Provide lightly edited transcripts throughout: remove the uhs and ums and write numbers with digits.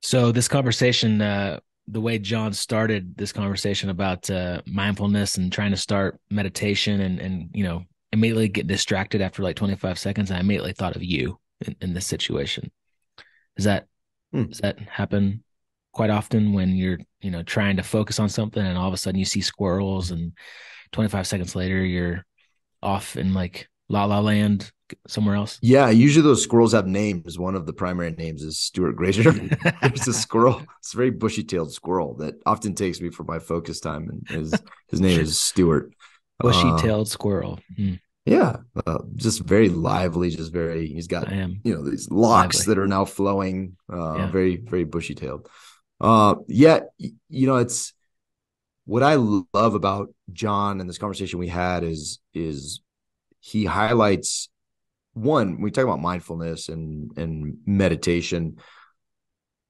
So this conversation, the way John started this conversation about mindfulness and trying to start meditation and immediately get distracted after like 25 seconds, I immediately thought of you in this situation. Does that Hmm. does that happen quite often when you're trying to focus on something and all of a sudden you see squirrels and 25 seconds later you're off in like La La Land somewhere else? Yeah, usually those squirrels have names. One of the primary names is Stuart Grazer. There's a squirrel. It's a very bushy-tailed squirrel that often takes me for my focus time, and his name is Stuart. Uh, Bushy-tailed squirrel. yeah, just very lively. Just very. He's got I am these locks lively. that are now flowing. Yeah. Very very bushy-tailed. Yeah, it's what I love about John and this conversation we had is he highlights one, when we talk about mindfulness and meditation.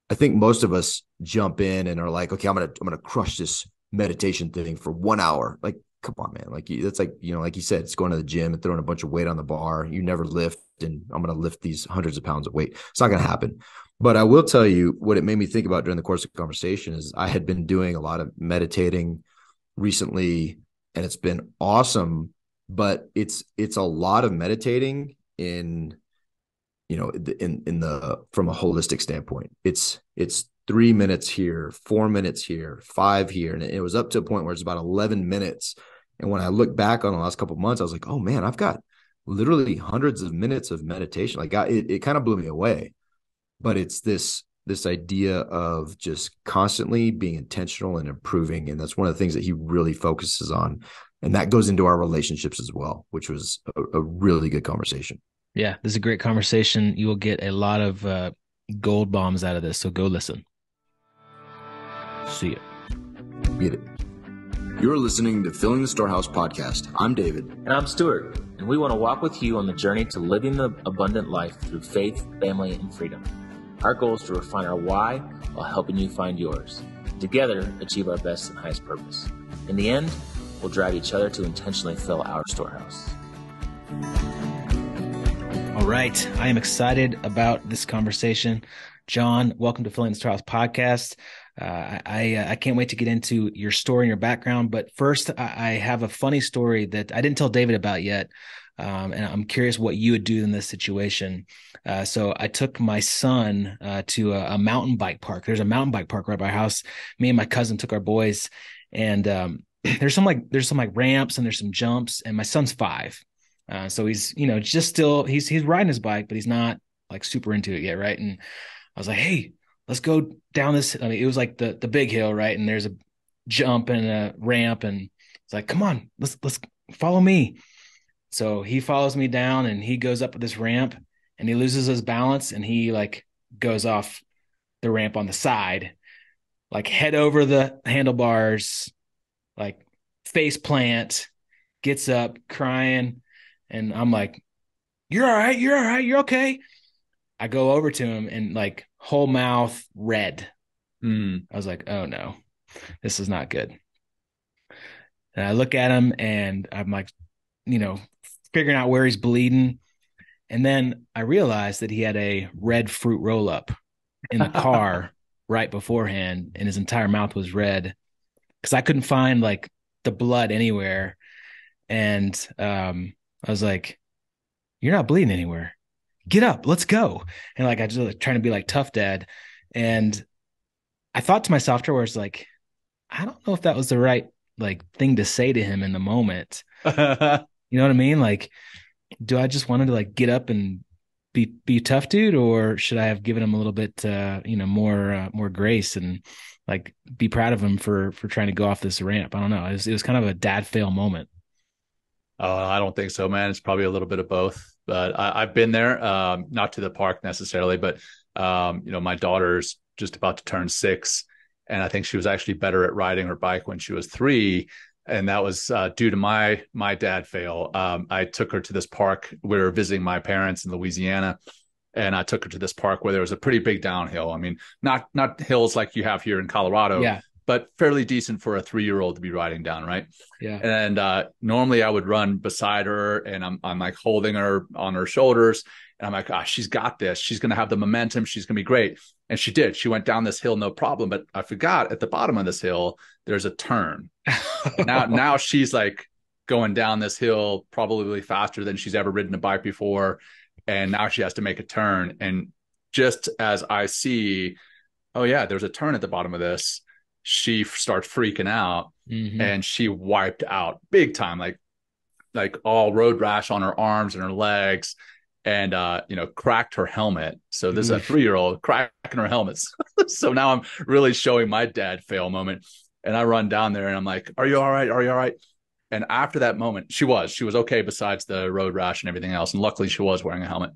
I think most of us jump in and are like, okay, I'm gonna crush this meditation thing for 1 hour. Like, come on, man. Like that's like, like you said, it's going to the gym and throwing a bunch of weight on the bar. You never lift, and I'm gonna lift these hundreds of pounds of weight. It's not gonna happen. But I will tell you what it made me think about during the course of the conversation is I had been doing a lot of meditating recently, and it's been awesome. But it's a lot of meditating in in the from a holistic standpoint. It's 3 minutes here, 4 minutes here, five here, and it was up to a point where it's about 11 minutes. And when I look back on the last couple of months, I was like, oh man, I've got literally hundreds of minutes of meditation. Like it kind of blew me away. But it's this idea of just constantly being intentional and improving, and that's one of the things that he really focuses on, and that goes into our relationships as well, which was a really good conversation. Yeah, this is a great conversation. You will get a lot of gold bombs out of this. So go listen. See you. Get it. You're listening to Filling the Storehouse podcast. I'm David. And I'm Stuart, and we want to walk with you on the journey to living the abundant life through faith, family, and freedom. Our goal is to refine our why while helping you find yours. Together, achieve our best and highest purpose. In the end, we'll drive each other to intentionally fill our storehouse. All right. I am excited about this conversation. John, welcome to Filling the Storehouse podcast. I can't wait to get into your story and your background. But first, I have a funny story that I didn't tell David about yet. And I'm curious what you would do in this situation. So I took my son to a mountain bike park. There's a mountain bike park right by our house. Me and my cousin took our boys, and there's some ramps and there's some jumps. And my son's 5. So he's, just still he's riding his bike, but he's not like super into it yet, right? And I was like, hey, let's go down this. I mean, it was like the big hill, right? And there's a jump and a ramp, and it's like, come on, let's follow me. So he follows me down, and he goes up this ramp, and he loses his balance, and he like goes off the ramp on the side, like head over the handlebars, like face plant, gets up crying, and I'm like, you're all right. You're all right. You're okay. I go over to him and like whole mouth red. I was like, oh no, this is not good. And I look at him and I'm like, you know, figuring out where he's bleeding. And then I realized that he had a red fruit roll up in the car right beforehand, and his entire mouth was red because I couldn't find like the blood anywhere. And I was like, you're not bleeding anywhere. Get up, let's go. And like I just like, trying to be like tough dad. And I thought to myself afterwards, like, I don't know if that was the right like thing to say to him in the moment. You know what I mean? Like, do I just wanted to like get up and be tough dude, or should I have given him a little bit more grace and like be proud of him for trying to go off this ramp? I don't know. It was kind of a dad fail moment. I don't think so, man. It's probably a little bit of both, but I've been there, not to the park necessarily, but my daughter's just about to turn 6, and I think she was actually better at riding her bike when she was 3, and that was due to my dad fail. I took her to this park. We were visiting my parents in Louisiana, and I took her to this park where there was a pretty big downhill. I mean, not hills like you have here in Colorado, Yeah, but fairly decent for a 3-year-old to be riding down, right? yeah, And normally I would run beside her, and I'm like holding her on her shoulders, And I'm like, ah, she's got this. She's going to have the momentum. She's going to be great. And she did. She went down this hill, no problem. But I forgot at the bottom of this hill, there's a turn. now she's like going down this hill probably faster than she's ever ridden a bike before. And now she has to make a turn. And just as I see, oh yeah, there's a turn at the bottom of this, she starts freaking out, and she wiped out big time, like all road rash on her arms and her legs, and cracked her helmet. So this is a 3-year-old cracking her helmets. So now I'm really showing my dad fail moment. And I run down there and I'm like, are you all right? Are you all right? And after that moment, she was okay besides the road rash and everything else. And luckily she was wearing a helmet.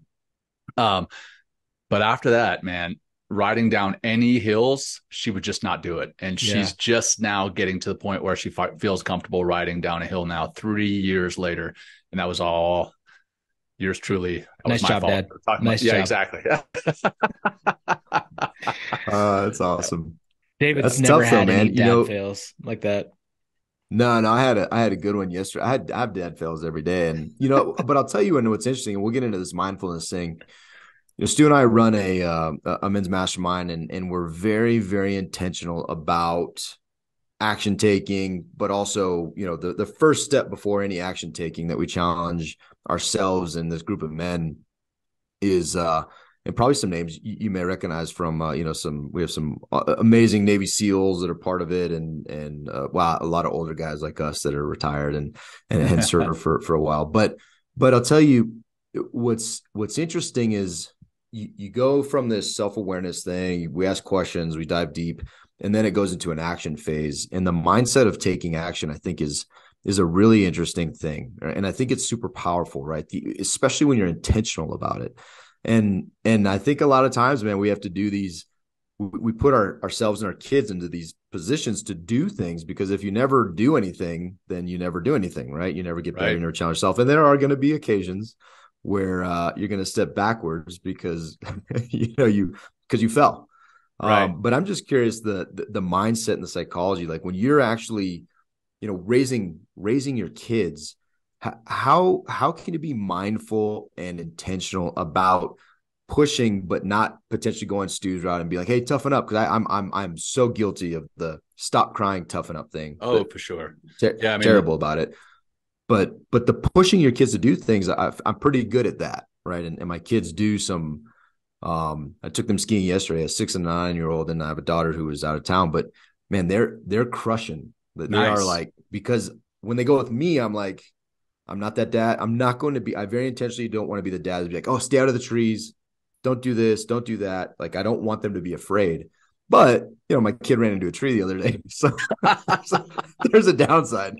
But after that, man, riding down any hills, she would just not do it. And she's just now getting to the point where she feels comfortable riding down a hill now 3 years later. And that was all yours truly. That nice was my job, fault. Dad. Nice job. Yeah, exactly. That's awesome. David's That's never tough, had though, any man. dad fails like that. No, I had a good one yesterday. I have dad fails every day, and but I'll tell you what's interesting, and we'll get into this mindfulness thing. Stu and I run a men's mastermind, and we're very, very intentional about action taking, but also, the first step before any action taking that we challenge ourselves and this group of men is, and probably some names you may recognize from, we have some amazing Navy SEALs that are part of it, and wow, a lot of older guys like us that are retired and served for a while. But I'll tell you, what's interesting is you go from this self-awareness thing, we ask questions, we dive deep, and then it goes into an action phase. And the mindset of taking action, I think, is a really interesting thing. And I think it's super powerful, right? Especially when you're intentional about it. And I think a lot of times, man, we have to do these, we put ourselves and our kids into these positions to do things, because if you never do anything, then you never do anything, right? You never get better, you never challenge yourself. And there are going to be occasions where you're going to step backwards because, because you fell. Right. But I'm just curious, the mindset and the psychology, like when you're actually, raising your kids, how can you be mindful and intentional about pushing, but not potentially going Stu's route and be like, hey, toughen up? Because I'm so guilty of the stop crying, toughen up thing. Oh, for sure. Terrible about it. But the pushing your kids to do things, I'm pretty good at that, right? And my kids do some. I took them skiing yesterday, a 6 and 9-year-old, and I have a daughter who was out of town. But man, they're crushing. They are like, because when they go with me, I'm like, I'm not that dad. I'm not going to be. I very intentionally don't want to be the dad to be like, oh, stay out of the trees, don't do this, don't do that. Like, I don't want them to be afraid. But my kid ran into a tree the other day, so there's a downside.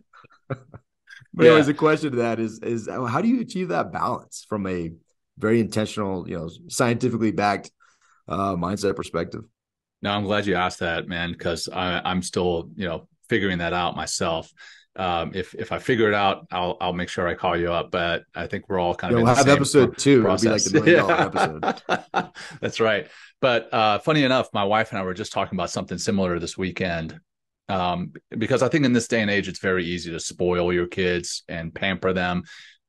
But anyways, the question to that is how do you achieve that balance from a very intentional, scientifically backed mindset perspective? No, I'm glad you asked that, man, because I'm still, figuring that out myself. If I figure it out, I'll make sure I call you up. But I think we're all kind of in we'll the have same episode 2. process. It'll be like the $1 million episode. That's right. But funny enough, my wife and I were just talking about something similar this weekend. Because I think in this day and age, it's very easy to spoil your kids and pamper them.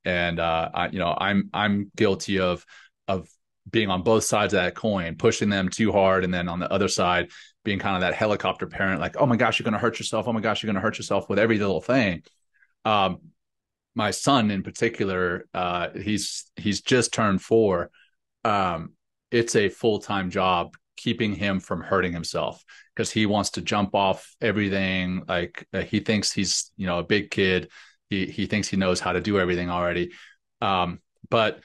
And I'm guilty of being on both sides of that coin, pushing them too hard, and then on the other side, being kind of that helicopter parent, like, oh my gosh, you're going to hurt yourself. Oh my gosh, you're going to hurt yourself with every little thing. My son in particular, he's just turned 4. It's a full-time job keeping him from hurting himself, because he wants to jump off everything. Like he thinks he's, a big kid. He thinks he knows how to do everything already. But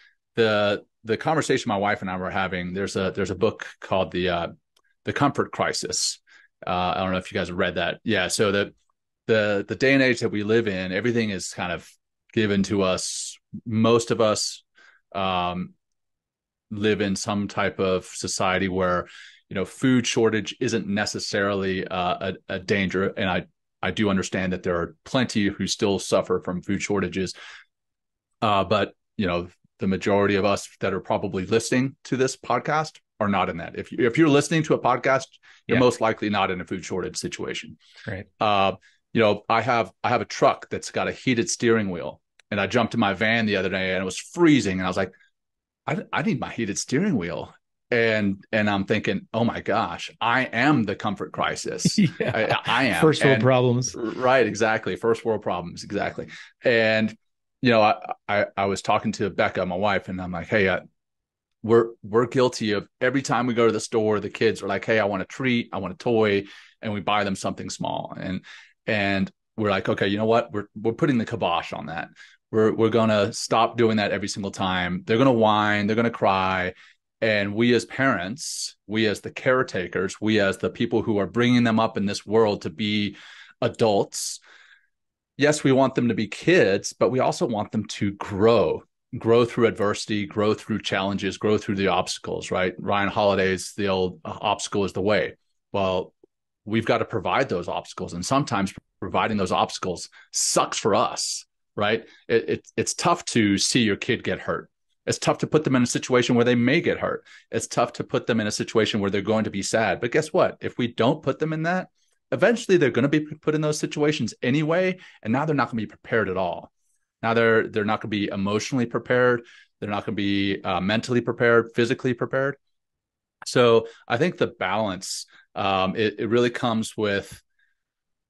the conversation my wife and I were having, there's a book called the Comfort Crisis. I don't know if you guys have read that. Yeah. So the day and age that we live in, everything is kind of given to us. Most of us live in some type of society where, food shortage isn't necessarily a danger. And I do understand that there are plenty who still suffer from food shortages. But, the majority of us that are probably listening to this podcast are not in that. If you're listening to a podcast, you're most likely not in a food shortage situation. Right. I have a truck that's got a heated steering wheel, and I jumped in my van the other day and it was freezing. And I was like, I need my heated steering wheel. And I'm thinking, oh my gosh, I am the comfort crisis. Yeah. I am. First world And problems. right, exactly. First world problems, exactly. And I was talking to Becca, my wife, and I'm like, hey, we're guilty of every time we go to the store, the kids are like, hey, I want a treat, I want a toy, and we buy them something small. And we're like, okay, you know what? We're putting the kibosh on that. We're gonna stop doing that every single time. They're gonna whine, they're gonna cry. And we as parents, we as the caretakers, we as the people who are bringing them up in this world to be adults, yes, we want them to be kids, but we also want them to grow through adversity, grow through challenges, grow through the obstacles, right? Ryan Holiday's the old obstacle is the way. Well, we've got to provide those obstacles. And sometimes providing those obstacles sucks for us, right? It's tough to see your kid get hurt. It's tough to put them in a situation where they may get hurt. It's tough to put them in a situation where they're going to be sad. But guess what? If we don't put them in that, eventually they're going to be put in those situations anyway. And now they're not going to be prepared at all. Now they're not going to be emotionally prepared. They're not going to be mentally prepared, physically prepared. So I think the balance, it really comes with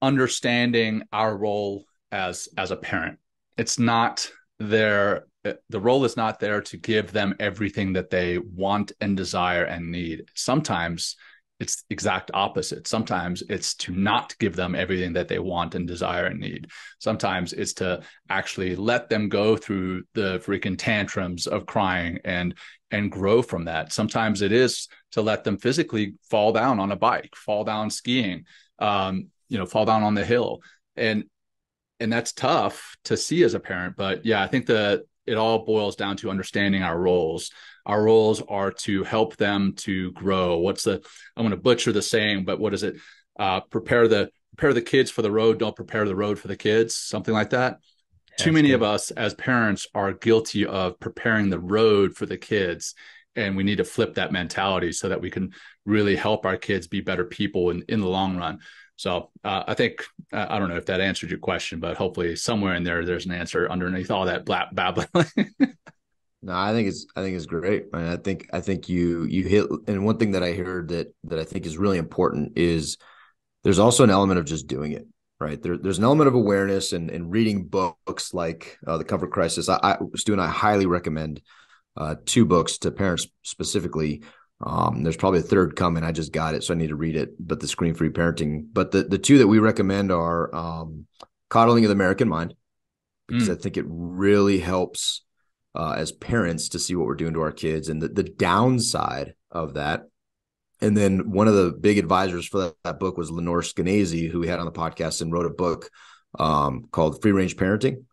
understanding our role as a parent. It's not there. The role is not there to give them everything that they want and desire and need. Sometimes it's the exact opposite. Sometimes it's to not give them everything that they want and desire and need. Sometimes it's to actually let them go through the freaking tantrums of crying and grow from that. Sometimes it is to let them physically fall down on a bike, fall down skiing, fall down on the hill. And that's tough to see as a parent. But yeah, I think that it all boils down to understanding our roles. Our roles are to help them to grow. I'm going to butcher the saying, but what is it? Prepare the kids for the road. Don't prepare the road for the kids. Something like that. Yeah, Too many of us as parents are guilty of preparing the road for the kids. And we need to flip that mentality so that we can really help our kids be better people in the long run. So I think, I don't know if that answered your question, but hopefully somewhere in there's an answer underneath all that babbling. No, I think it's great. I think you hit, and one thing that I heard that I think is really important is there's also an element of just doing it, right? There's an element of awareness and reading books like The Comfort Crisis. Stu and I highly recommend 2 books to parents specifically. There's probably a third coming. I just got it, so I need to read it. But the Screen-Free Parenting. But the 2 that we recommend are Coddling of the American Mind, because I think it really helps as parents to see what we're doing to our kids and the downside of that. And then one of the big advisors for that book was Lenore Skenazy, who we had on the podcast and wrote a book called Free Range Parenting.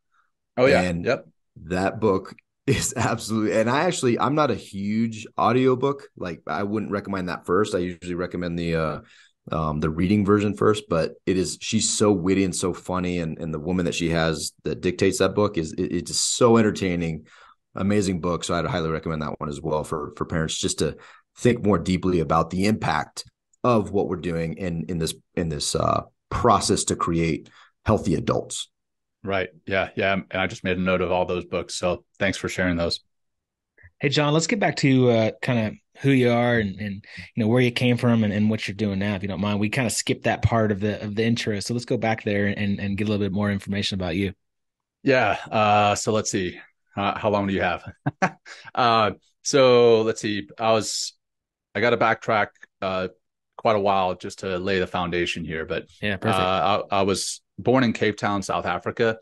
Oh yeah. And yep. That book is absolutely, and I'm not a huge audiobook. Like, I wouldn't recommend that first. I usually recommend the reading version first, but she's so witty and so funny. And the woman that she has that dictates that book it's just so entertaining, amazing book. So I'd highly recommend that one as well for parents, just to think more deeply about the impact of what we're doing in this process to create healthy adults. Right. Yeah. Yeah. And I just made a note of all those books. So thanks for sharing those. Hey, Jon, let's get back to kind of who you are and where you came from and what you're doing now, if you don't mind. We kind of skipped that part of the intro. So let's go back there and get a little bit more information about you. Yeah. So let's see. How long do you have? So let's see. I got to backtrack quite a while just to lay the foundation here. But yeah, perfect. I was born in Cape Town, South Africa,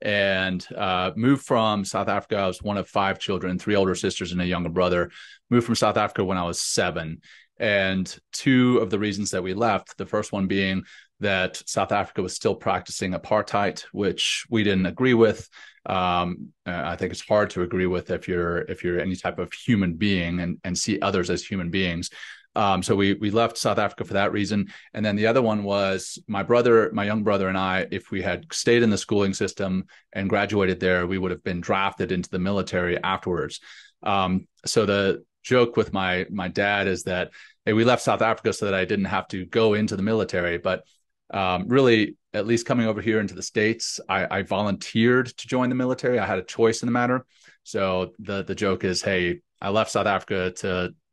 and moved from South Africa. I was one of 5 children, 3 older sisters and a younger brother. Moved from South Africa when I was 7. And 2 of the reasons that we left, the first one being that South Africa was still practicing apartheid, which we didn't agree with. I think it's hard to agree with if you're any type of human being and see others as human beings. So we left South Africa for that reason. And then the other one was my young brother and I, if we had stayed in the schooling system and graduated there, we would have been drafted into the military afterwards. So the joke with my dad is that, hey, we left South Africa so that I didn't have to go into the military. But really, at least coming over here into the States, I volunteered to join the military. I had a choice in the matter. So the joke is, hey, I left South Africa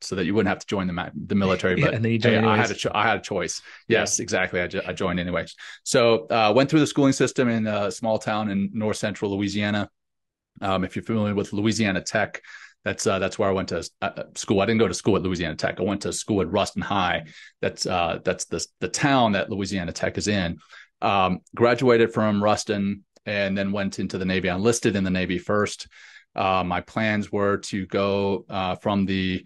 so that you wouldn't have to join the military, but and then you hey, join anyways. I had a choice. Yes, exactly. I joined anyways. So went through the schooling system in a small town in north central Louisiana. If you're familiar with Louisiana Tech, that's where I went to school. I didn't go to school at Louisiana Tech. I went to school at Ruston High. That's the town that Louisiana Tech is in. Graduated from Ruston and then went into the Navy. I enlisted in the Navy first. My plans were to go from the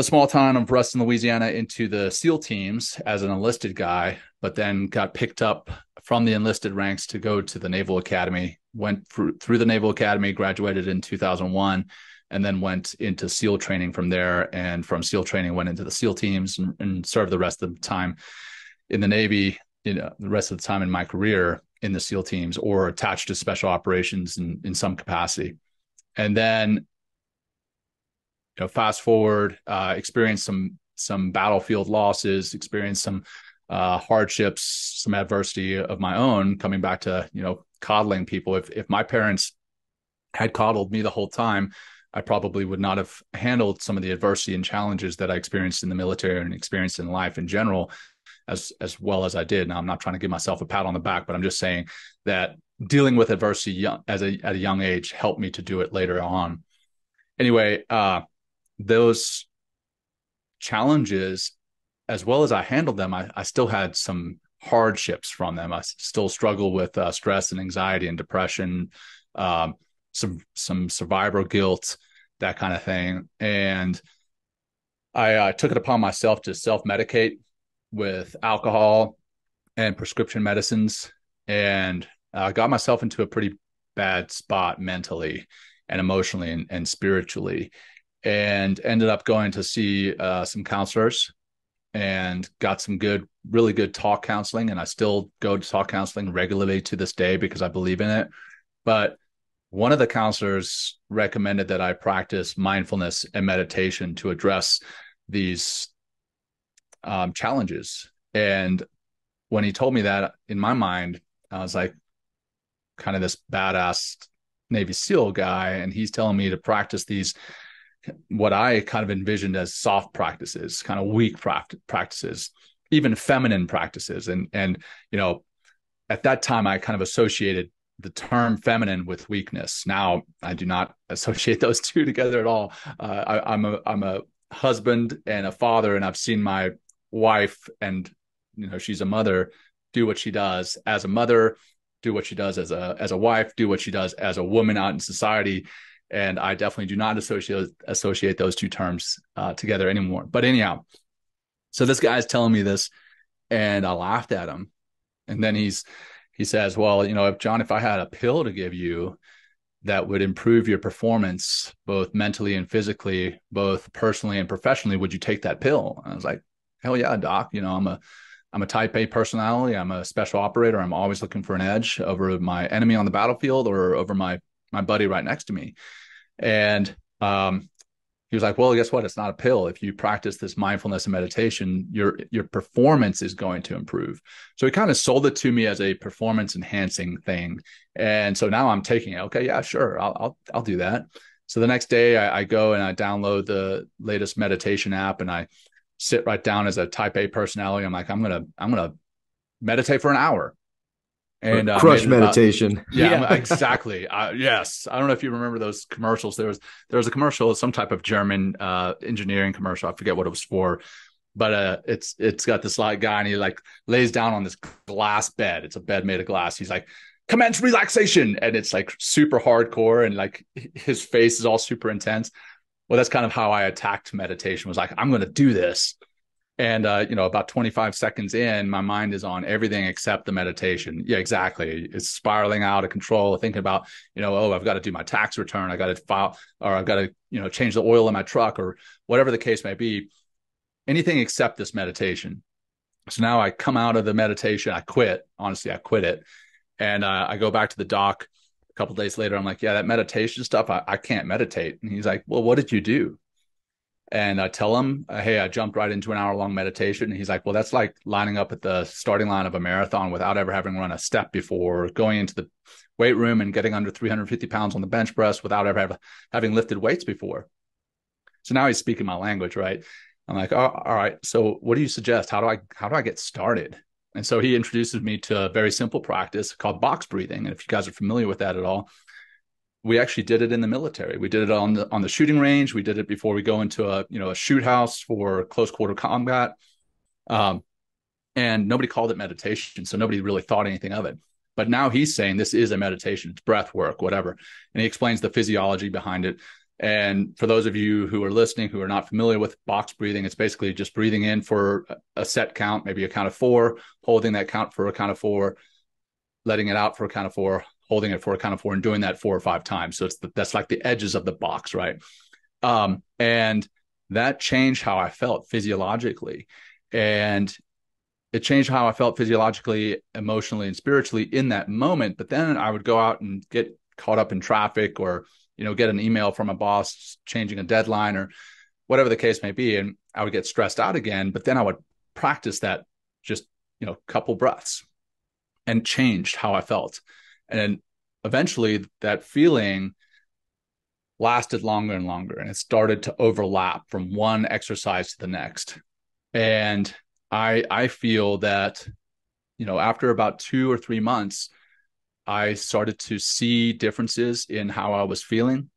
small town of Ruston, Louisiana, into the SEAL teams as an enlisted guy, but then got picked up from the enlisted ranks to go to the Naval Academy. Went through the Naval Academy, graduated in 2001, and then went into SEAL training from there. And from SEAL training, went into the SEAL teams and served the rest of the time in the Navy. The rest of the time in my career in the SEAL teams or attached to special operations in some capacity. And then, fast forward, experienced some battlefield losses, experienced some hardships, some adversity of my own, coming back to, coddling people. If my parents had coddled me the whole time, I probably would not have handled some of the adversity and challenges that I experienced in the military and experienced in life in general as well as I did. Now, I'm not trying to give myself a pat on the back, but I'm just saying that dealing with adversity at a young age helped me to do it later on. Anyway, those challenges, as well as I handled them, I still had some hardships from them. I still struggle with stress and anxiety and depression, some survivor guilt, that kind of thing. And I took it upon myself to self-medicate with alcohol and prescription medicines, and got myself into a pretty bad spot mentally and emotionally and spiritually, and ended up going to see some counselors and got some really good talk counseling. And I still go to talk counseling regularly to this day because I believe in it. But one of the counselors recommended that I practice mindfulness and meditation to address these challenges. And when he told me that, in my mind, I was like kind of this badass Navy SEAL guy, and he's telling me to practice these, what I kind of envisioned as soft practices, kind of weak practices, even feminine practices. And at that time, I kind of associated the term feminine with weakness. Now, I do not associate those two together at all. I'm a husband and a father, and I've seen my wife, and she's a mother, do what she does as a mother, do what she does as a wife, do what she does as a woman out in society. And I definitely do not associate those two terms together anymore. But anyhow, so this guy's telling me this, and I laughed at him. And then he says, well, if I had a pill to give you that would improve your performance, both mentally and physically, both personally and professionally, would you take that pill? And I was like, hell yeah, doc. I'm a type A personality. I'm a special operator. I'm always looking for an edge over my enemy on the battlefield or over my buddy right next to me. And he was like, well, guess what? It's not a pill. If you practice this mindfulness and meditation, your performance is going to improve. So he kind of sold it to me as a performance enhancing thing. And so now I'm taking it. Okay, yeah, sure. I'll do that. So the next day I go and I download the latest meditation app, and I sit right down as a type A personality. I'm like, I'm going to meditate for an hour. And crush meditation. Exactly. Yes. I don't know if you remember those commercials. There was a commercial, some type of German engineering commercial. I forget what it was for, but it's got this guy, and he like lays down on this glass bed. It's a bed made of glass. He's like, commence relaxation. And it's like super hardcore, and like his face is all super intense. Well, that's kind of how I attacked meditation, was like, I'm going to do this. And, about 25 seconds in, my mind is on everything except the meditation. Yeah, exactly. It's spiraling out of control, thinking about, I've got to do my tax return. I got to file, or I've got to, change the oil in my truck, or whatever the case may be. Anything except this meditation. So now I come out of the meditation. I quit. Honestly, I quit it. And I go back to the doc a couple of days later. I'm like, yeah, that meditation stuff, I can't meditate. And he's like, well, what did you do? And I tell him, hey, I jumped right into an hour-long meditation. And he's like, well, that's like lining up at the starting line of a marathon without ever having run a step before, going into the weight room and getting under 350 pounds on the bench press without ever having lifted weights before. So now he's speaking my language, right? I'm like, oh, all right. So what do you suggest? How do I get started? And so he introduces me to a very simple practice called box breathing. And if you guys are familiar with that at all, we actually did it in the military. We did it on the shooting range. We did it before we go into a shoot house for close quarter combat. And nobody called it meditation. So nobody really thought anything of it. But now he's saying this is a meditation. It's breath work, whatever. And he explains the physiology behind it. And for those of you who are listening, who are not familiar with box breathing, it's basically just breathing in for a set count, maybe a count of 4, holding that count for a count of 4, letting it out for a count of 4, holding it for a count of 4, and doing that 4 or 5 times. So that's like the edges of the box, right? And that changed how I felt physiologically. And it changed how I felt physiologically, emotionally, and spiritually in that moment. But then I would go out and get caught up in traffic, or get an email from a boss changing a deadline, or whatever the case may be. And I would get stressed out again, but then I would practice that just, couple breaths, and changed how I felt. And eventually that feeling lasted longer and longer, and it started to overlap from one exercise to the next. And I feel that, after about 2 or 3 months, I started to see differences in how I was feeling,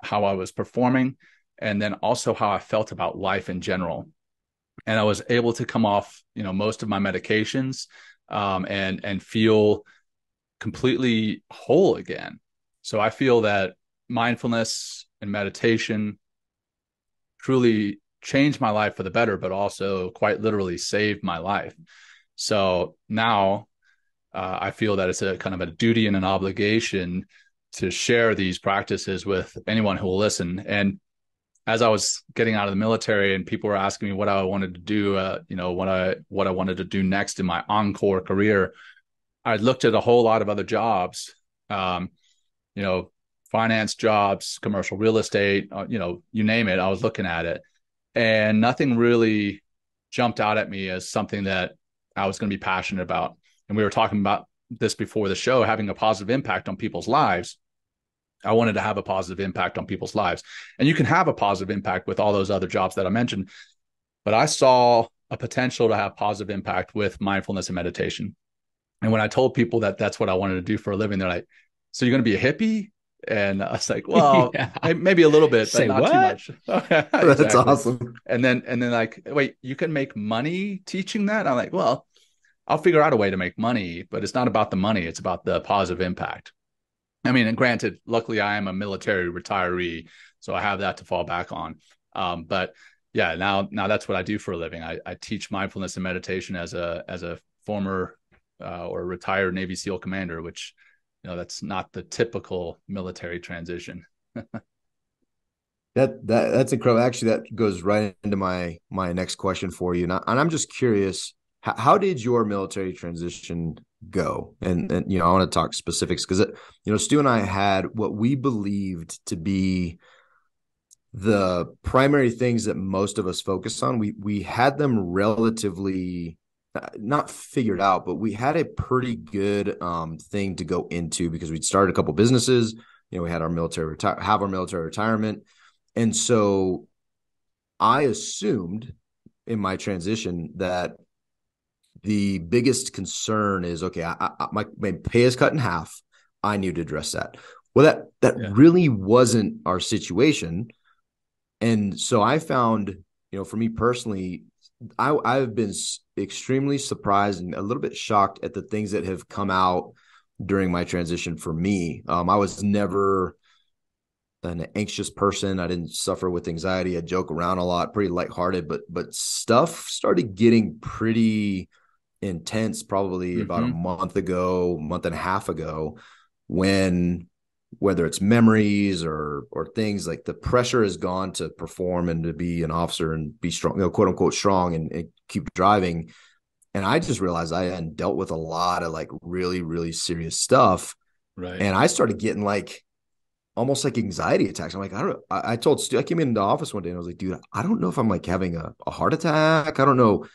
how I was performing, and then also how I felt about life in general. And I was able to come off, most of my medications, and feel completely whole again. So I feel that mindfulness and meditation truly changed my life for the better, but also quite literally saved my life. So now I feel that it's a kind of a duty and an obligation to share these practices with anyone who will listen. And as I was getting out of the military and people were asking me what I wanted to do, what I wanted to do next in my encore career, I looked at a whole lot of other jobs, finance jobs, commercial real estate, you name it. I was looking at it, and nothing really jumped out at me as something that I was going to be passionate about. And we were talking about this before the show, having a positive impact on people's lives. I wanted to have a positive impact on people's lives. And you can have a positive impact with all those other jobs that I mentioned. But I saw a potential to have positive impact with mindfulness and meditation. And when I told people that that's what I wanted to do for a living, they're like, so you're going to be a hippie? And I was like, well, maybe a little bit, but not too much. Exactly. That's awesome. And then like, wait, you can make money teaching that? I'm like, well, I'll figure out a way to make money, but it's not about the money. It's about the positive impact. I mean, and granted, luckily I am a military retiree, so I have that to fall back on. But yeah, now that's what I do for a living. I teach mindfulness and meditation as a former or retired Navy SEAL commander, which, that's not the typical military transition. That's incredible. Actually, that goes right into my next question for you. And I'm just curious, how did your military transition go? And I want to talk specifics because Stu and I had what we believed to be the primary things that most of us focus on. We had them relatively not figured out, but we had a pretty good thing to go into because we'd started a couple businesses. We had our military retirement. And so I assumed in my transition that the biggest concern is, okay, my pay is cut in half. I need to address that. Well, that really wasn't our situation. And so I found, for me personally, I've been extremely surprised and a little bit shocked at the things that have come out during my transition for me. I was never an anxious person. I didn't suffer with anxiety. I joke around a lot, pretty lighthearted, but stuff started getting pretty intense probably about a month and a half ago, when whether it's memories or things, like the pressure has gone to perform and to be an officer and be strong, quote unquote strong, and keep driving. And I just realized I hadn't dealt with a lot of like really, really serious stuff. Right. And I started getting like almost like anxiety attacks. I'm like, I don't know. I told Stu, I came into the office one day and I was like, dude, I don't know if I'm like having a heart attack. I don't know.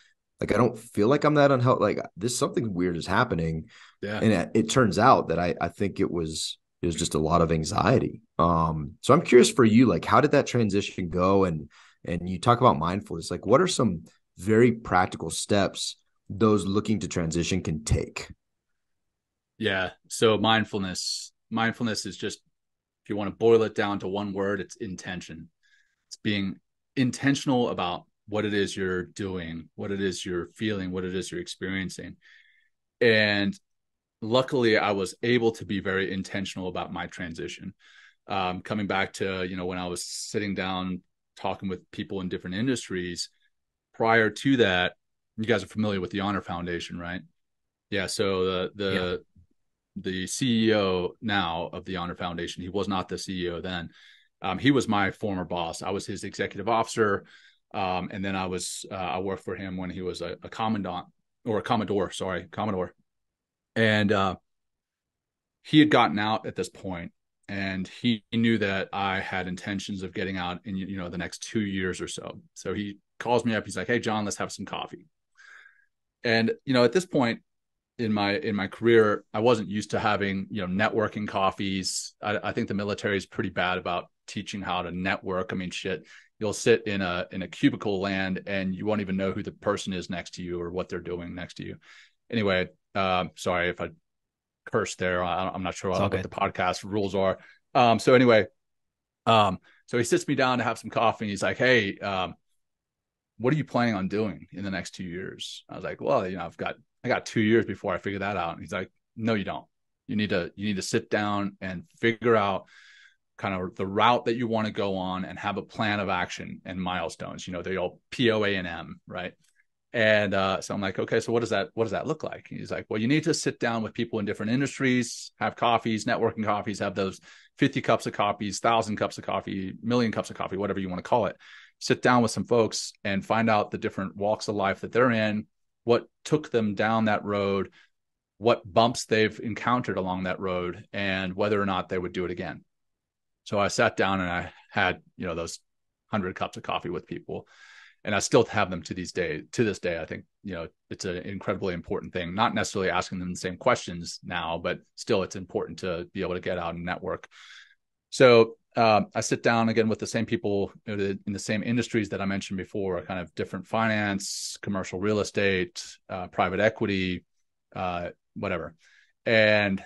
Like, I don't feel like I'm that unhealthy. Like, this something weird is happening. Yeah. And it turns out that I think it was just a lot of anxiety. So I'm curious for you, like, how did that transition go? And you talk about mindfulness, like, what are some very practical steps those looking to transition can take? Yeah. So mindfulness is just, if you want to boil it down to one word, it's intention. It's being intentional about what it is you're doing, what it is you're feeling, what it is you're experiencing. And luckily, I was able to be very intentional about my transition. Coming back to, when I was sitting down talking with people in different industries, prior to that, you guys are familiar with the Honor Foundation, right? Yeah. So the CEO now of the Honor Foundation, he was not the CEO then. He was my former boss. I was his executive officer. And then I worked for him when he was a commandant, or a Commodore. And he had gotten out at this point, and he knew that I had intentions of getting out in, the next 2 years or so. So he calls me up. He's like, "Hey, John, let's have some coffee." And, at this point in my career, I wasn't used to having, networking coffees. I think the military is pretty bad about teaching how to network. I mean, shit, you'll sit in a cubicle land and you won't even know who the person is next to you or what they're doing next to you. Anyway, sorry if I cursed there. I'm not sure what the podcast rules are. So anyway, so he sits me down to have some coffee and he's like, "Hey, what are you planning on doing in the next 2 years?" I was like, "Well, I got 2 years before I figure that out." And he's like, "No, you don't. You need to sit down and figure out kind of the route that you want to go on and have a plan of action and milestones. The old POA&M, right?" And so I'm like, "Okay, so what does that look like?" And he's like, "Well, you need to sit down with people in different industries, have coffees, networking coffees, have those 50 cups of coffees, 1,000 cups of coffee, million cups of coffee, whatever you want to call it. Sit down with some folks and find out the different walks of life that they're in, what took them down that road, what bumps they've encountered along that road, and whether or not they would do it again." So I sat down and I had, those 100 cups of coffee with people. And I still have them to this day. I think, it's an incredibly important thing, not necessarily asking them the same questions now, but still it's important to be able to get out and network. So I sit down again with the same people in the same industries that I mentioned before, kind of different finance, commercial real estate, private equity, whatever. And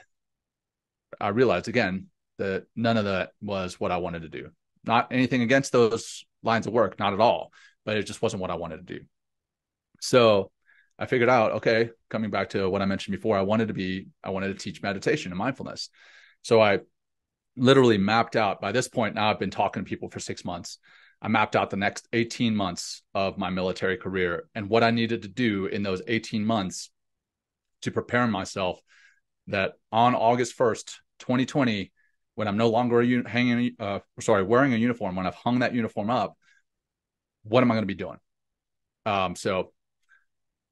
I realized again that none of that was what I wanted to do. Not anything against those lines of work, not at all, but it just wasn't what I wanted to do. So I figured out, okay, coming back to what I mentioned before, I wanted to teach meditation and mindfulness. So I literally mapped out, by this point now I've been talking to people for 6 months. I mapped out the next 18 months of my military career and what I needed to do in those 18 months to prepare myself that on August 1st, 2020, when I'm no longer wearing a uniform, when I've hung that uniform up, what am I going to be doing? So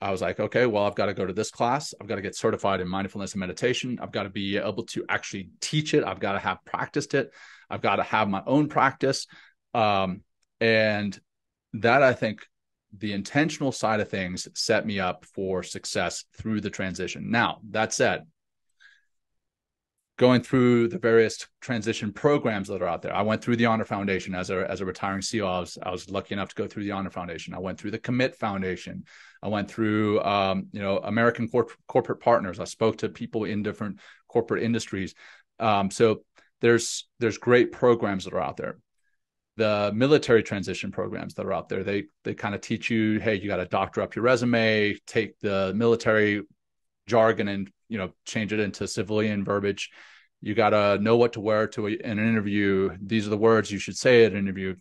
I was like, okay, well, I've got to go to this class. I've got to get certified in mindfulness and meditation. I've got to be able to actually teach it. I've got to have practiced it. I've got to have my own practice. And that, I think, the intentional side of things set me up for success through the transition. Now, that said, going through the various transition programs that are out there. I went through the Honor Foundation as a retiring SEAL. I was lucky enough to go through the Honor Foundation. I went through the Commit Foundation. I went through, American corporate partners. I spoke to people in different corporate industries. So there's great programs that are out there. The military transition programs that are out there, they kind of teach you, hey, you got to doctor up your resume, take the military jargon and change it into civilian verbiage. You got to know what to wear to an interview. These are the words you should say at an interview.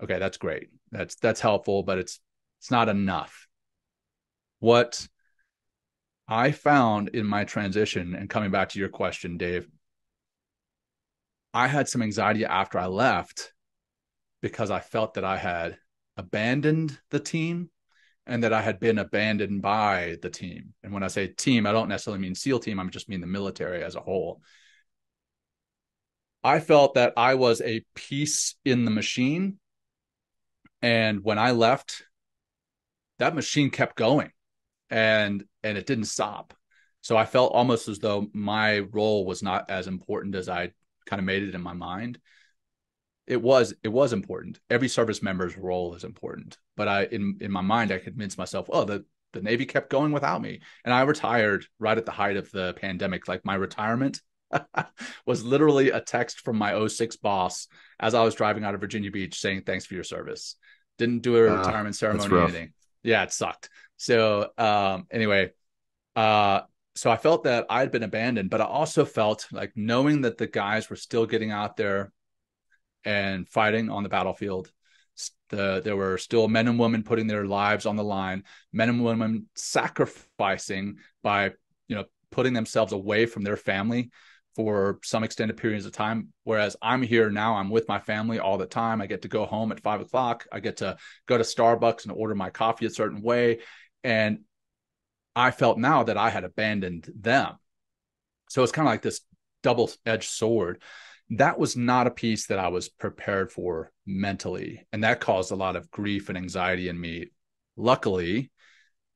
Okay, that's great. That's helpful, but it's not enough. What I found in my transition, and coming back to your question, Dave, I had some anxiety after I left because I felt that I had abandoned the team and that I had been abandoned by the team. And when I say team, I don't necessarily mean SEAL team. I just mean the military as a whole. I felt that I was a piece in the machine. And when I left, that machine kept going and it didn't stop. So I felt almost as though my role was not as important as I kind of made it in my mind. It was important. Every service member's role is important. But in my mind, I convinced myself, oh, the Navy kept going without me. And I retired right at the height of the pandemic. Like my retirement was literally a text from my '06 boss as I was driving out of Virginia Beach saying, thanks for your service. Didn't do a retirement That's ceremony or rough. anything. Yeah, it sucked. So anyway, so I felt that I'd been abandoned, but I also felt like knowing that the guys were still getting out there and fighting on the battlefield. There were still men and women putting their lives on the line, men and women sacrificing by, putting themselves away from their family for some extended periods of time. Whereas I'm here now, I'm with my family all the time. I get to go home at 5 o'clock. I get to go to Starbucks and order my coffee a certain way. And I felt now that I had abandoned them. So it's kind of like this double-edged sword. That was not a piece that I was prepared for mentally. And that caused a lot of grief and anxiety in me. Luckily,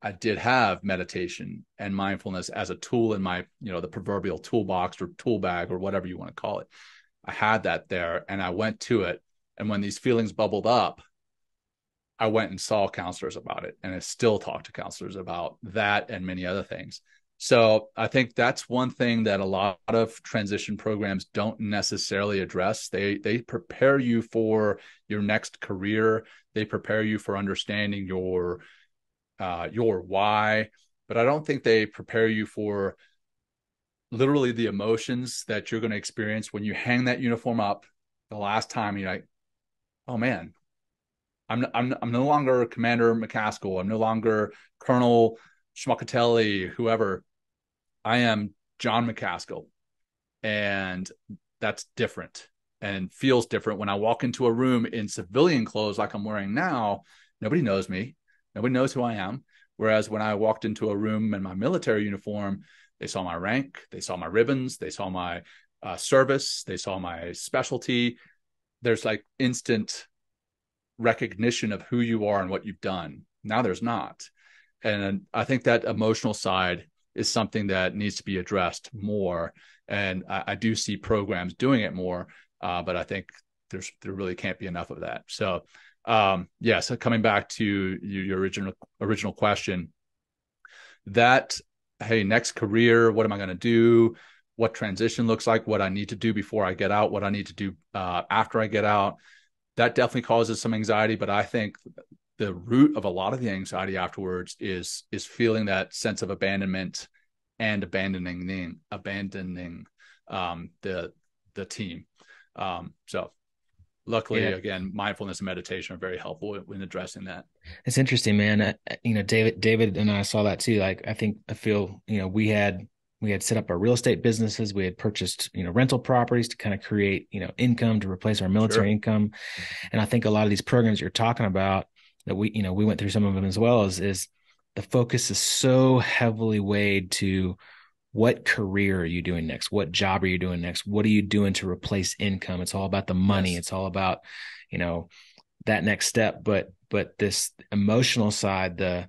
I did have meditation and mindfulness as a tool in my, the proverbial toolbox or tool bag or whatever you want to call it. I had that there and I went to it. And when these feelings bubbled up, I went and saw counselors about it. And I still talk to counselors about that and many other things. So I think that's one thing that a lot of transition programs don't necessarily address. They prepare you for your next career. They prepare you for understanding your why, but I don't think they prepare you for literally the emotions that you're going to experience when you hang that uniform up the last time. You're like, oh man, I'm no longer Commander Macaskill. I'm no longer Colonel Schmuckatelli, whoever. I am Jon Macaskill, and that's different and feels different. When I walk into a room in civilian clothes like I'm wearing now, nobody knows me. Nobody knows who I am. Whereas when I walked into a room in my military uniform, they saw my rank, they saw my ribbons, they saw my service, they saw my specialty. There's like instant recognition of who you are and what you've done. Now there's not. And I think that emotional side is something that needs to be addressed more. And I do see programs doing it more, but I think there really can't be enough of that. So so coming back to your original question, that, hey, next career, what am I going to do? What transition looks like, what I need to do before I get out, what I need to do after I get out. That definitely causes some anxiety, but I think the root of a lot of the anxiety afterwards is feeling that sense of abandonment and abandoning the team. So luckily, again, mindfulness and meditation are very helpful in addressing that. It's interesting, man. David and I saw that too. Like, I feel, we had set up our real estate businesses. We had purchased, rental properties to kind of create, income to replace our military income. And I think a lot of these programs you're talking about that we went through some of them as well is the focus is so heavily weighed to what career are you doing next? What job are you doing next? What are you doing to replace income? It's all about the money. Yes. It's all about, that next step. But this emotional side, the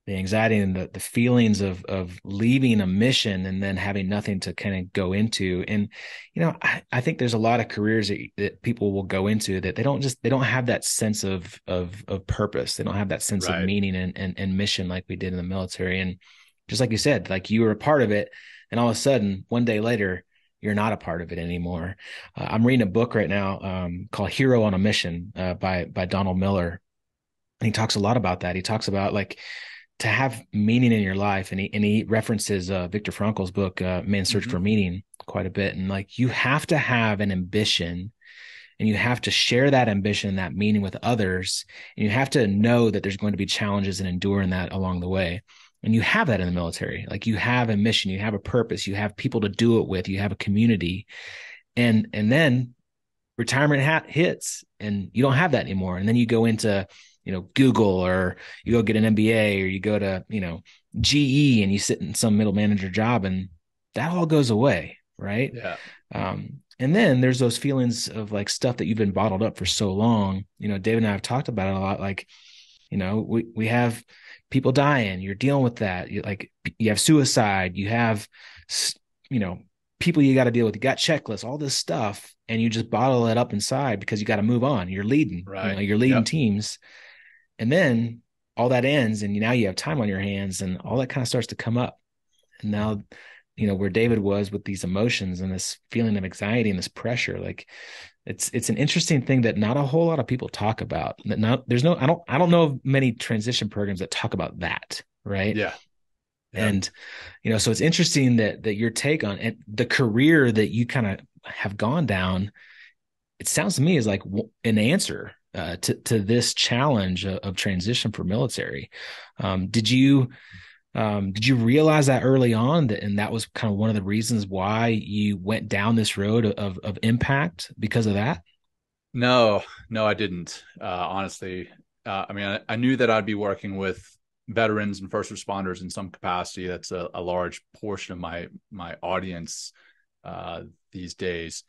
anxiety and the feelings of leaving a mission and then having nothing to kind of go into. And, I think there's a lot of careers that people will go into that they don't have that sense of purpose. They don't have that sense of meaning and mission like we did in the military. And just like you said, like you were a part of it, and all of a sudden, one day later, you're not a part of it anymore. I'm reading a book right now called Hero on a Mission by Donald Miller. And he talks a lot about that. He talks about like to have meaning in your life. And he references Viktor Frankl's book, Man's Search for Meaning, quite a bit. And like, you have to have an ambition, and you have to share that ambition and that meaning with others. And you have to know that there's going to be challenges and enduring that along the way. And you have that in the military. Like, you have a mission, you have a purpose, you have people to do it with, you have a community. And then retirement hits and you don't have that anymore. And then you go into, Google, or you go get an MBA, or you go to, GE, and you sit in some middle manager job, and that all goes away. right? Yeah. And then there's those feelings of like stuff that you've been bottled up for so long. David and I have talked about it a lot. Like, we have people dying. You're dealing with that. You have suicide. You have, you know, people you got to deal with. You got checklists, all this stuff, and you just bottle it up inside because you got to move on. You're leading. Right. You're leading Yep. teams, and then all that ends, and now you have time on your hands, and all that kind of starts to come up. And now, where David was with these emotions and this feeling of anxiety and this pressure, like it's an interesting thing that not a whole lot of people talk about. I don't know of many transition programs that talk about that, right? Yeah. Yeah. And so it's interesting that your take on it, the career that you kind of have gone down, it sounds to me is like an answer to this challenge of transition for military. Did you realize that early on, and that was kind of one of the reasons why you went down this road of impact because of that? No, I didn't. Honestly, I mean, I knew that I'd be working with veterans and first responders in some capacity. That's a large portion of my audience these days,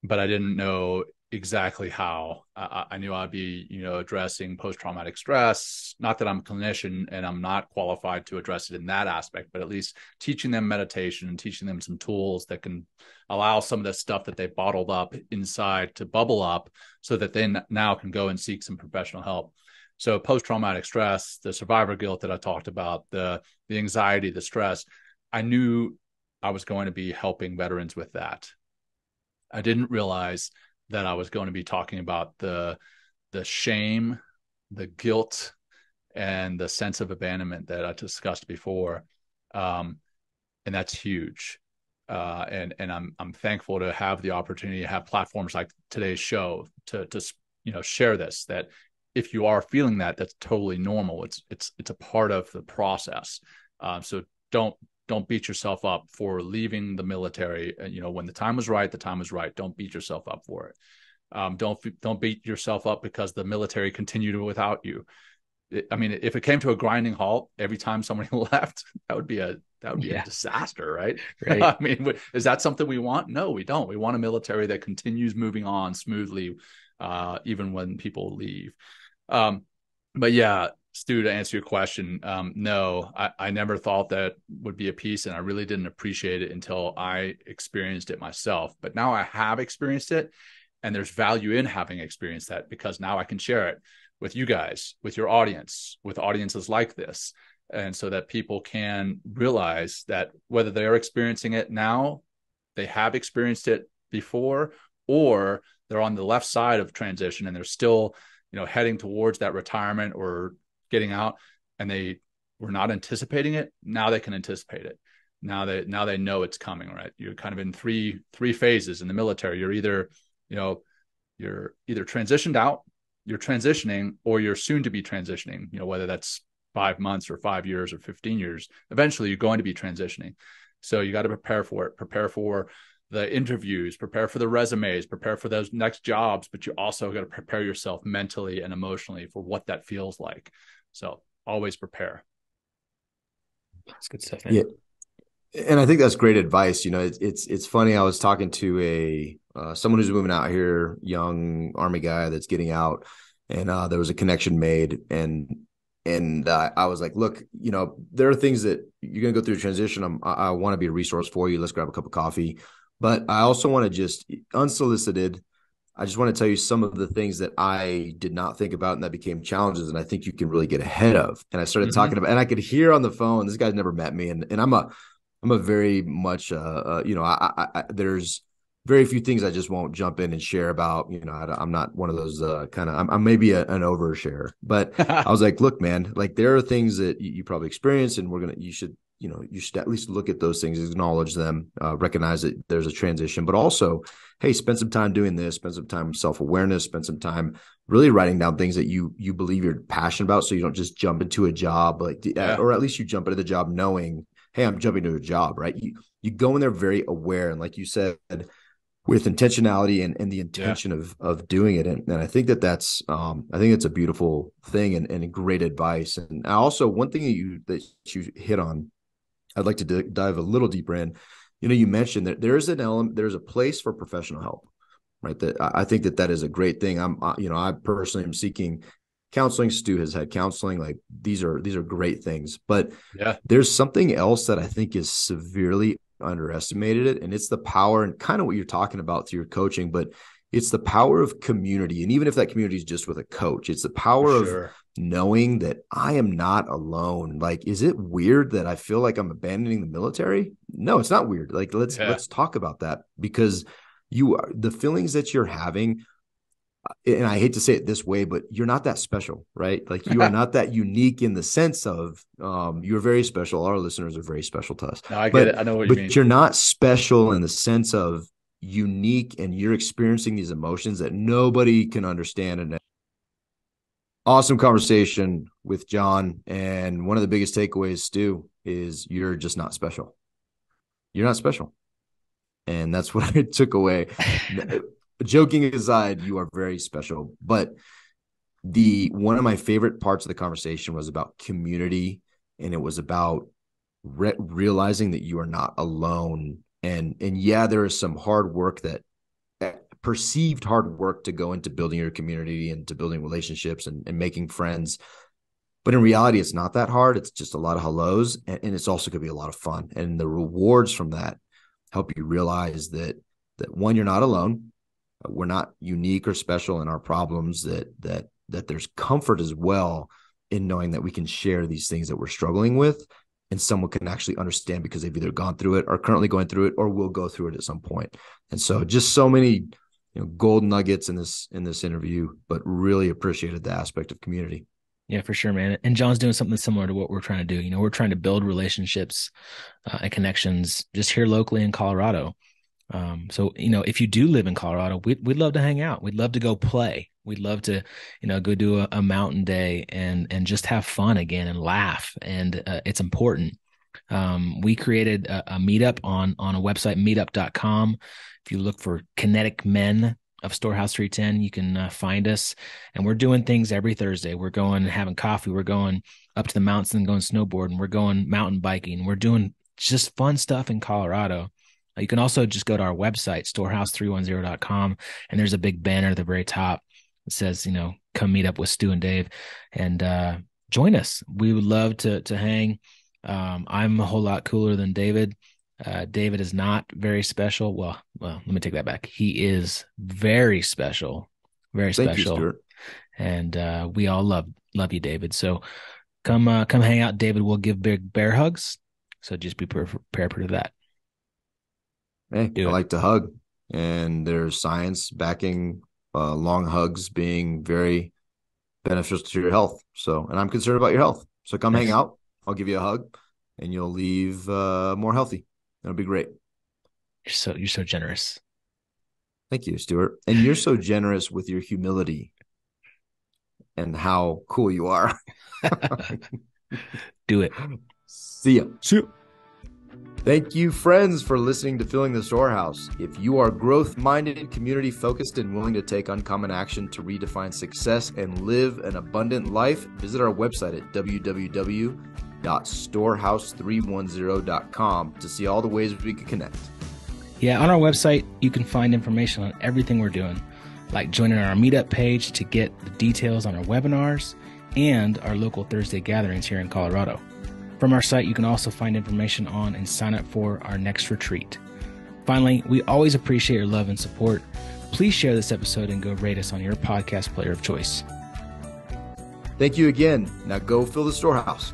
but I didn't know exactly how. I knew I'd be, addressing post-traumatic stress. Not that I'm a clinician and I'm not qualified to address it in that aspect, but at least teaching them meditation and teaching them some tools that can allow some of the stuff that they bottled up inside to bubble up so that they now can go and seek some professional help. So post-traumatic stress, the survivor guilt that I talked about, the anxiety, the stress, I knew I was going to be helping veterans with that. I didn't realize that I was going to be talking about the shame, the guilt, and the sense of abandonment that I discussed before, and that's huge. And I'm thankful to have the opportunity to have platforms like today's show to share this. That if you are feeling that, that's totally normal. It's a part of the process. So don't beat yourself up for leaving the military. When the time was right, the time was right. Don't beat yourself up for it. Don't beat yourself up because the military continued without you. I mean, if it came to a grinding halt every time somebody left, that would be a disaster, right? Right. I mean, is that something we want? No, we don't. We want a military that continues moving on smoothly, even when people leave. But yeah, Stu, to answer your question, no, I never thought that would be a piece, and I really didn't appreciate it until I experienced it myself. But now I have experienced it, and there's value in having experienced that because now I can share it with you guys, with your audience, with audiences like this. And so that people can realize that whether they're experiencing it now, they have experienced it before, or they're on the left side of transition and they're still, heading towards that retirement or getting out, and they were not anticipating it. Now they can anticipate it. Now they know it's coming, right? You're kind of in three phases in the military. You're either, you're either transitioned out, you're transitioning, or you're soon to be transitioning, whether that's 5 months or 5 years or 15 years, eventually you're going to be transitioning. So you got to prepare for it, prepare for the interviews, prepare for the resumes, prepare for those next jobs, but you also got to prepare yourself mentally and emotionally for what that feels like. So always prepare. That's good stuff, man. Yeah. And I think that's great advice. It's funny. I was talking to someone who's moving out here, young Army guy that's getting out, and there was a connection made, and I was like, look, there are things that you're going to go through a transition. I want to be a resource for you. Let's grab a cup of coffee. But I also want to just unsolicited, I just want to tell you some of the things that I did not think about and that became challenges. And I think you can really get ahead of. And I started talking about, and I could hear on the phone, this guy's never met me. And I'm a very much, there's very few things I just won't jump in and share about. I'm not one of those I'm maybe an overshare, but I was like, look, man, like there are things that you probably experience, and you should at least look at those things, acknowledge them, recognize that there's a transition, but also, hey, spend some time doing this, spend some time self-awareness, spend some time really writing down things that you believe you're passionate about, so you don't just jump into a job, or at least you jump into the job knowing, hey, I'm jumping into a job, right? You go in there very aware, and like you said, with intentionality and the intention of doing it. And I think that's I think it's a beautiful thing and great advice. And also one thing that you hit on, I'd like to dive a little deeper in, You mentioned that there's an element, there's a place for professional help, right? That I think that is a great thing. I personally am seeking counseling. Stu has had counseling. Like these are great things, but there's something else that I think is severely underestimated, and it's the power, and kind of what you're talking about through your coaching, but it's the power of community. And even if that community is just with a coach, it's the power of knowing that I am not alone. Like, is it weird that I feel like I'm abandoning the military? No, it's not weird. Like, let's talk about that, because the feelings that you're having, and I hate to say it this way, but you're not that special, right? Like you are not that unique in the sense of you're very special. Our listeners are very special to us. No, I get it. I know what you mean. But you're not special in the sense of unique, and you're experiencing these emotions that nobody can understand. And awesome conversation with Jon. And one of the biggest takeaways, Stu, is you're just not special. You're not special. And that's what I took away. Joking aside, you are very special. But one of my favorite parts of the conversation was about community, and it was about realizing that you are not alone. And yeah, there is some hard work, that perceived hard work, to go into building your community and to building relationships and making friends. But in reality, it's not that hard. It's just a lot of hellos, and it's also going to be a lot of fun. And the rewards from that help you realize that one, you're not alone. We're not unique or special in our problems, that there's comfort as well in knowing that we can share these things that we're struggling with, and someone can actually understand because they've either gone through it, are currently going through it, or will go through it at some point. And so just so many gold nuggets in this interview, but really appreciated the aspect of community. Yeah, for sure, man. And Jon's doing something similar to what we're trying to do. We're trying to build relationships and connections just here locally in Colorado. So, if you do live in Colorado, we'd love to hang out. We'd love to go play. We'd love to, go do a mountain day and just have fun again and laugh. And it's important. We created a meetup on a website, meetup.com. If you look for Kinetic Men of Storehouse 310, you can find us. And we're doing things every Thursday. We're going and having coffee. We're going up to the mountains and going snowboarding. We're going mountain biking. We're doing just fun stuff in Colorado. You can also just go to our website, storehouse310.com, and there's a big banner at the very top that says, come meet up with Stu and Dave, and join us. We would love to hang. I'm a whole lot cooler than David. David is not very special. Well, let me take that back. He is very special, very special. Thank you, Stuart. And we all love you, David. So come hang out. David will give big bear hugs. So just be prepared for that. Hey, I like to hug, and there's science backing long hugs being very beneficial to your health. So, and I'm concerned about your health. So come hang out. I'll give you a hug, and you'll leave more healthy. That'll be great. You're so generous. Thank you, Stuart. And you're so generous with your humility and how cool you are. Do it. See ya. See ya. Thank you, friends, for listening to Filling the Storehouse. If you are growth-minded, community-focused, and willing to take uncommon action to redefine success and live an abundant life, visit our website at www.storehouse310.com to see all the ways we can connect. Yeah, on our website, you can find information on everything we're doing, like joining our meetup page to get the details on our webinars and our local Thursday gatherings here in Colorado. From our site, you can also find information on and sign up for our next retreat. Finally, we always appreciate your love and support. Please share this episode and go rate us on your podcast player of choice. Thank you again. Now go fill the storehouse.